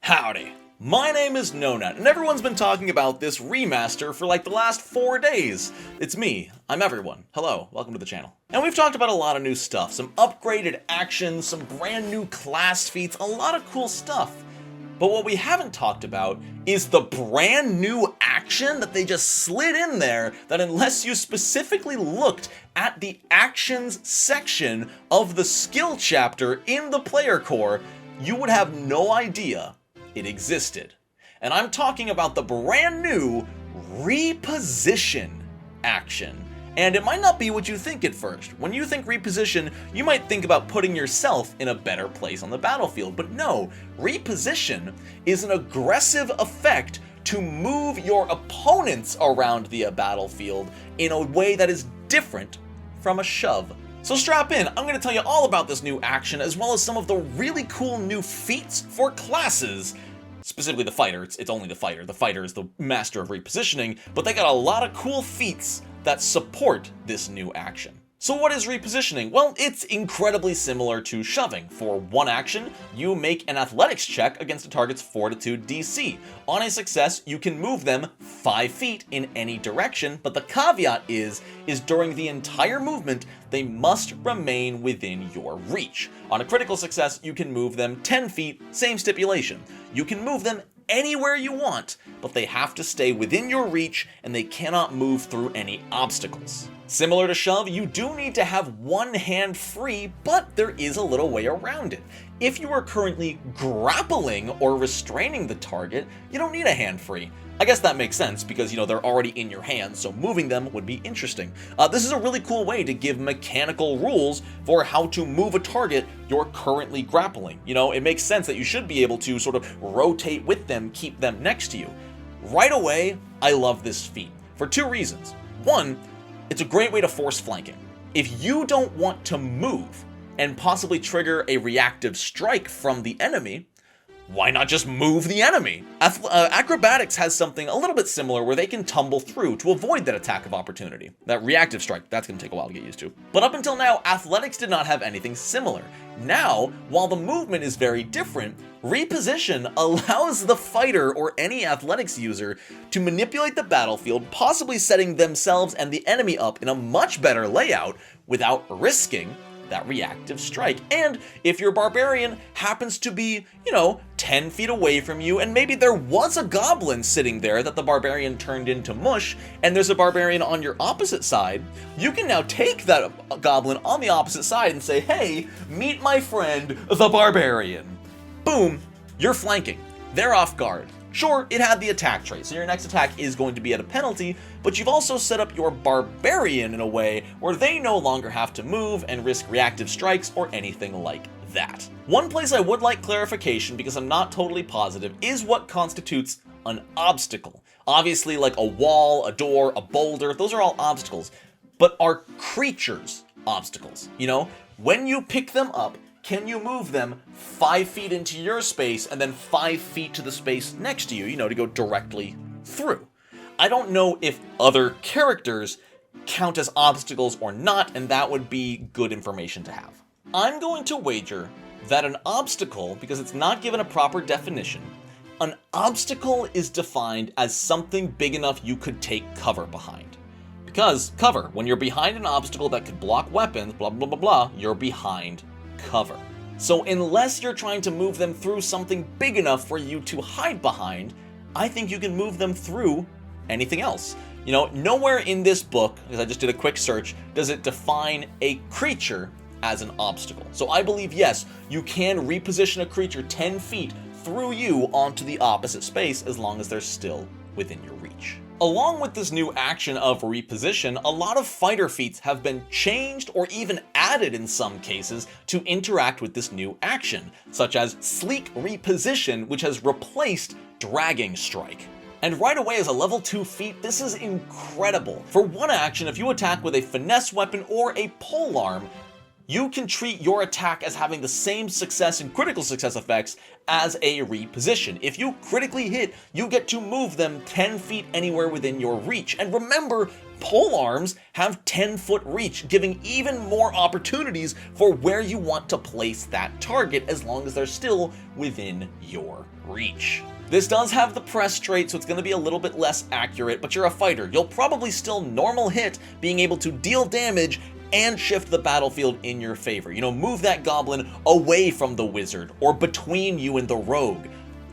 Howdy, my name is Nonut, and everyone's been talking about this remaster for like the last 4 days. It's me, I'm everyone. Hello, welcome to the channel. And we've talked about a lot of new stuff, some upgraded actions, some brand new class feats, a lot of cool stuff. But what we haven't talked about is the brand new action that they just slid in there that unless you specifically looked at the actions section of the skill chapter in the player core, you would have no idea it existed. And I'm talking about the brand new Reposition action. And it might not be what you think at first. When you think Reposition, you might think about putting yourself in a better place on the battlefield. But no, Reposition is an aggressive effect to move your opponents around the battlefield in a way that is different from a shove. So strap in, I'm going to tell you all about this new action as well as some of the really cool new feats for classes. Specifically the fighter, it's only the fighter. The fighter is the master of repositioning, but they got a lot of cool feats that support this new action. So what is repositioning? Well, it's incredibly similar to shoving. For one action, you make an athletics check against a target's fortitude DC. On a success, you can move them 5 feet in any direction, but the caveat is during the entire movement, they must remain within your reach. On a critical success, you can move them 10 feet, same stipulation. You can move them anywhere you want, but they have to stay within your reach and they cannot move through any obstacles. Similar to shove, you do need to have one hand free, but there is a little way around it. If you are currently grappling or restraining the target, you don't need a hand free. I guess that makes sense because, they're already in your hands, so moving them would be interesting. This is a really cool way to give mechanical rules for how to move a target you're currently grappling. It makes sense that you should be able to sort of rotate with them, keep them next to you. Right away, I love this feat for 2 reasons. One, it's a great way to force flanking. If you don't want to move and possibly trigger a reactive strike from the enemy, why not just move the enemy? Acrobatics has something a little bit similar where they can tumble through to avoid that attack of opportunity. That reactive strike, that's going to take a while to get used to. But up until now, athletics did not have anything similar. Now, while the movement is very different, Reposition allows the fighter or any athletics user to manipulate the battlefield, possibly setting themselves and the enemy up in a much better layout without risking that reactive strike. And if your barbarian happens to be, 10 feet away from you, and maybe there was a goblin sitting there that the barbarian turned into mush, and there's a barbarian on your opposite side, you can now take that goblin on the opposite side and say, hey, meet my friend, the barbarian. Boom, you're flanking. They're off guard. Sure, it had the attack trait, so your next attack is going to be at a penalty, but you've also set up your barbarian in a way where they no longer have to move and risk reactive strikes or anything like that. One place I would like clarification, because I'm not totally positive, is what constitutes an obstacle. Obviously, like a wall, a door, a boulder, those are all obstacles, but are creatures obstacles? When you pick them up, can you move them 5 feet into your space and then 5 feet to the space next to you, to go directly through? I don't know if other characters count as obstacles or not, and that would be good information to have. I'm going to wager that an obstacle, because it's not given a proper definition, an obstacle is defined as something big enough you could take cover behind. Because cover, when you're behind an obstacle that could block weapons, blah, blah, blah, blah, you're behind cover. So unless you're trying to move them through something big enough for you to hide behind, I think you can move them through anything else. Nowhere in this book, because I just did a quick search, does it define a creature as an obstacle. So I believe, yes, you can reposition a creature 10 feet through you onto the opposite space as long as they're still within your reach. Along with this new action of Reposition, a lot of fighter feats have been changed or even added in some cases to interact with this new action, such as Sleek Reposition, which has replaced Dragging Strike. And right away as a level 2 feat, this is incredible. For one action, if you attack with a finesse weapon or a polearm, you can treat your attack as having the same success and critical success effects as a reposition. If you critically hit, you get to move them 10 feet anywhere within your reach. And remember, pole arms have 10-foot reach, giving even more opportunities for where you want to place that target as long as they're still within your reach. This does have the press trait, so it's going to be a little bit less accurate, but you're a fighter. You'll probably still normal hit, being able to deal damage and shift the battlefield in your favor. You know, move that goblin away from the wizard or between you and the rogue.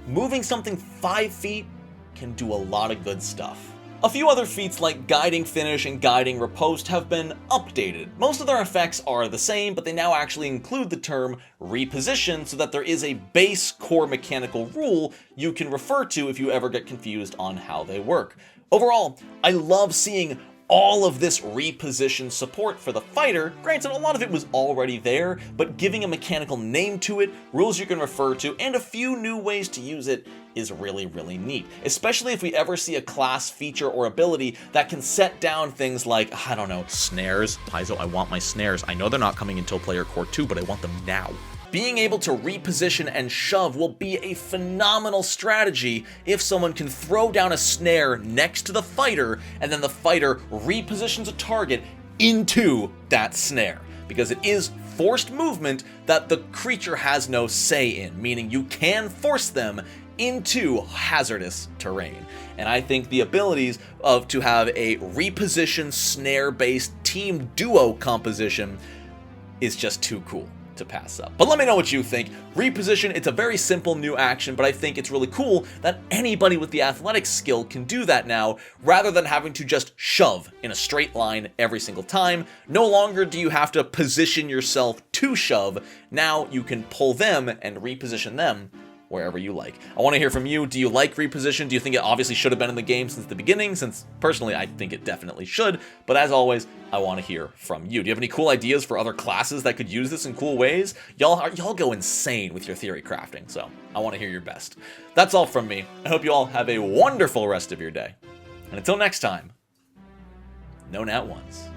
Moving something 5 feet can do a lot of good stuff. A few other feats like Guiding Finish and Guiding Riposte have been updated. Most of their effects are the same, but they now actually include the term Reposition so that there is a base core mechanical rule you can refer to if you ever get confused on how they work. Overall, I love seeing all of this reposition support for the fighter. Granted, a lot of it was already there, but giving a mechanical name to it, rules you can refer to, and a few new ways to use it is really, really neat. Especially if we ever see a class, feature, or ability that can set down things like, I don't know, snares. Paizo, I want my snares. I know they're not coming until Player Core 2, but I want them now. Being able to reposition and shove will be a phenomenal strategy if someone can throw down a snare next to the fighter and then the fighter repositions a target into that snare, because it is forced movement that the creature has no say in, meaning you can force them into hazardous terrain. And I think the abilities to have a reposition snare-based team duo composition is just too cool to pass up. But let me know what you think. Reposition, it's a very simple new action, but I think it's really cool that anybody with the athletics skill can do that now, rather than having to just shove in a straight line every single time. No longer do you have to position yourself to shove. Now you can pull them and reposition them wherever you like. I want to hear from you. Do you like Reposition? Do you think it obviously should have been in the game since the beginning? Since personally, I think it definitely should. But as always, I want to hear from you. Do you have any cool ideas for other classes that could use this in cool ways? Y'all go insane with your theory crafting, so I want to hear your best. That's all from me. I hope you all have a wonderful rest of your day. And until next time, no nat ones.